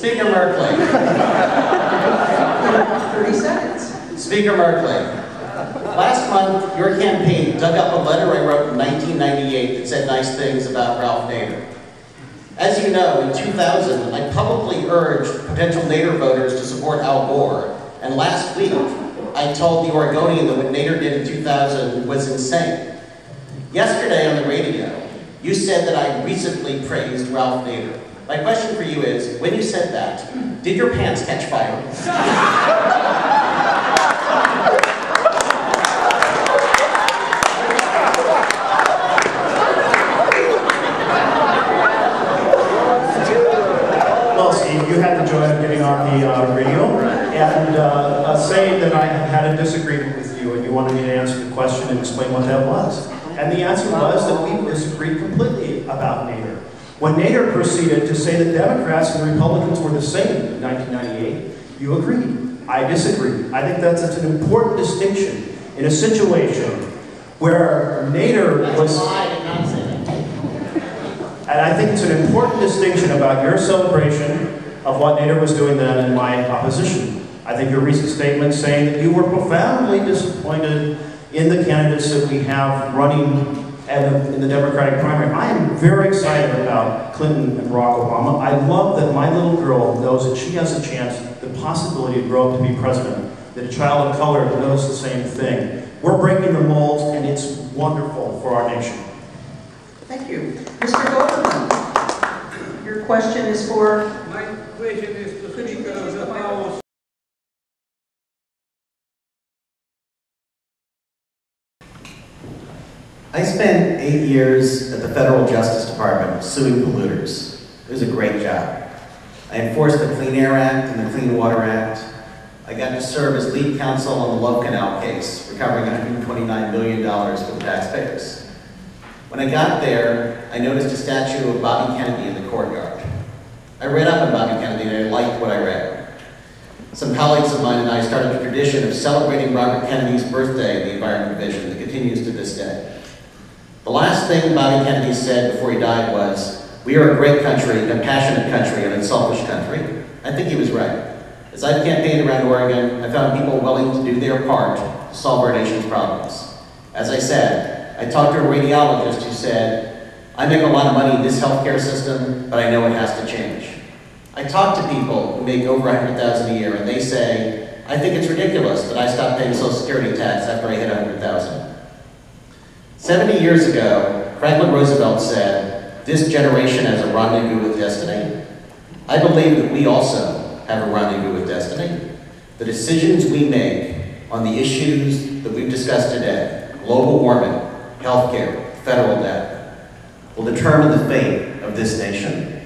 Speaker Merkley. 30 seconds. Speaker Merkley. Last month, your campaign dug up a letter I wrote in 1998 that said nice things about Ralph Nader. As you know, in 2000, I publicly urged potential Nader voters to support Al Gore, and last week, I told the Oregonian that what Nader did in 2000 was insane. Yesterday on the radio, you said that I recently praised Ralph Nader. My question for you is, when you said that, did your pants catch fire? Well, Steve, you had the joy of getting on the radio and saying that I had a disagreement with you and you wanted me to answer the question and explain what that was. And the answer was that we disagreed completely about Nader. When Nader proceeded to say that Democrats and Republicans were the same in 1998, you agreed. I disagree. I think that's an important distinction in a situation where Nader was... And I think it's an important distinction about your celebration of what Nader was doing then and my opposition. I think your recent statement saying that you were profoundly disappointed in the candidates that we have running in the Democratic primary. I am very excited about Clinton and Barack Obama. I love that my little girl knows that she has a chance, the possibility to grow up to be president, that a child of color knows the same thing. We're breaking the molds, and it's wonderful for our nation. Thank you. Mr. Goldman, your question is for... My question is to Speaker of the House. I spent 8 years at the Federal Justice Department suing polluters. It was a great job. I enforced the Clean Air Act and the Clean Water Act. I got to serve as lead counsel on the Love Canal case, recovering $129 million for the taxpayers. When I got there, I noticed a statue of Bobby Kennedy in the courtyard. I read up on Bobby Kennedy and I liked what I read. Some colleagues of mine and I started a tradition of celebrating Robert Kennedy's birthday in the Environment Division that continues to this day. The last thing Bobby Kennedy said before he died was, "We are a great country, a passionate country, and a unselfish country." I think he was right. As I've campaigned around Oregon, I found people willing to do their part to solve our nation's problems. As I said, I talked to a radiologist who said, "I make a lot of money in this healthcare system, but I know it has to change." I talked to people who make over $100,000 a year, and they say, "I think it's ridiculous that I stopped paying Social Security tax after I hit $100,000. 70 years ago, Franklin Roosevelt said, "This generation has a rendezvous with destiny." I believe that we also have a rendezvous with destiny. The decisions we make on the issues that we've discussed today, global warming, healthcare, federal debt, will determine the fate of this nation.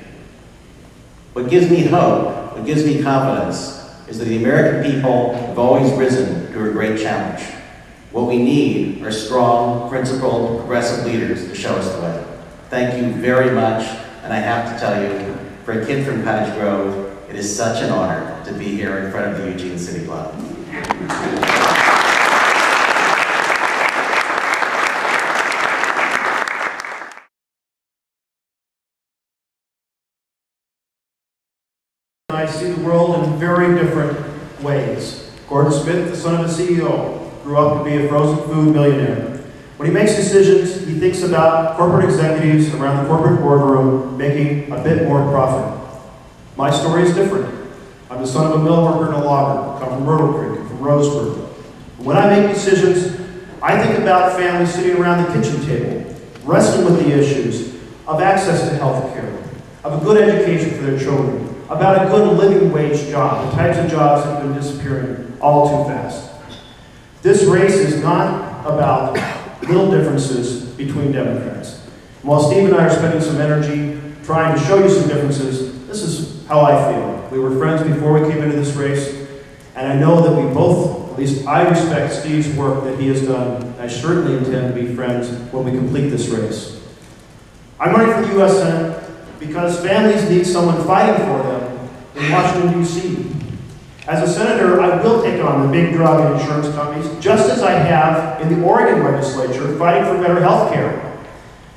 What gives me hope, what gives me confidence, is that the American people have always risen to a great challenge. What we need are strong, principled, progressive leaders to show us the way. Thank you very much, and I have to tell you, for a kid from Cottage Grove, it is such an honor to be here in front of the Eugene City Club. I see the world in very different ways. Gordon Smith, the son of a CEO, grew up to be a frozen food millionaire. When he makes decisions, he thinks about corporate executives around the corporate boardroom making a bit more profit. My story is different. I'm the son of a mill worker and a logger, come from Myrtle Creek, from Roseburg. When I make decisions, I think about families sitting around the kitchen table, wrestling with the issues of access to health care, of a good education for their children, about a good living wage job, the types of jobs that have been disappearing all too fast. This race is not about little differences between Democrats. While Steve and I are spending some energy trying to show you some differences, this is how I feel. We were friends before we came into this race, and I know that we both, at least I respect Steve's work that he has done. I certainly intend to be friends when we complete this race. I'm running for the U.S. Senate because families need someone fighting for them in Washington, D.C. As a senator, I will take on the big drug and insurance companies, just as I have in the Oregon legislature fighting for better health care.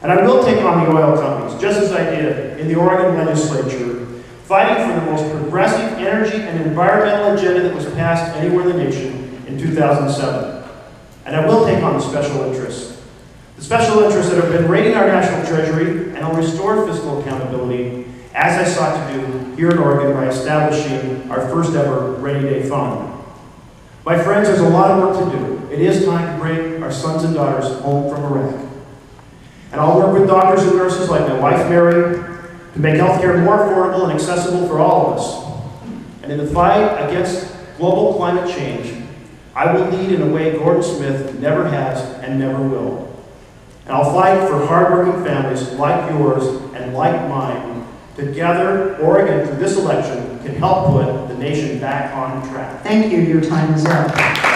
And I will take on the oil companies, just as I did in the Oregon legislature, fighting for the most progressive energy and environmental agenda that was passed anywhere in the nation in 2007. And I will take on the special interests. The special interests that have been raiding our national treasury, and I'll restore fiscal accountability, as I sought to do here in Oregon by establishing our first ever rainy day fund. My friends, there's a lot of work to do. It is time to bring our sons and daughters home from Iraq. And I'll work with doctors and nurses like my wife, Mary, to make healthcare more affordable and accessible for all of us. And in the fight against global climate change, I will lead in a way Gordon Smith never has and never will. And I'll fight for hardworking families like yours and like mine. Together, Oregon, through this election, can help put the nation back on track. Thank you. Your time is up.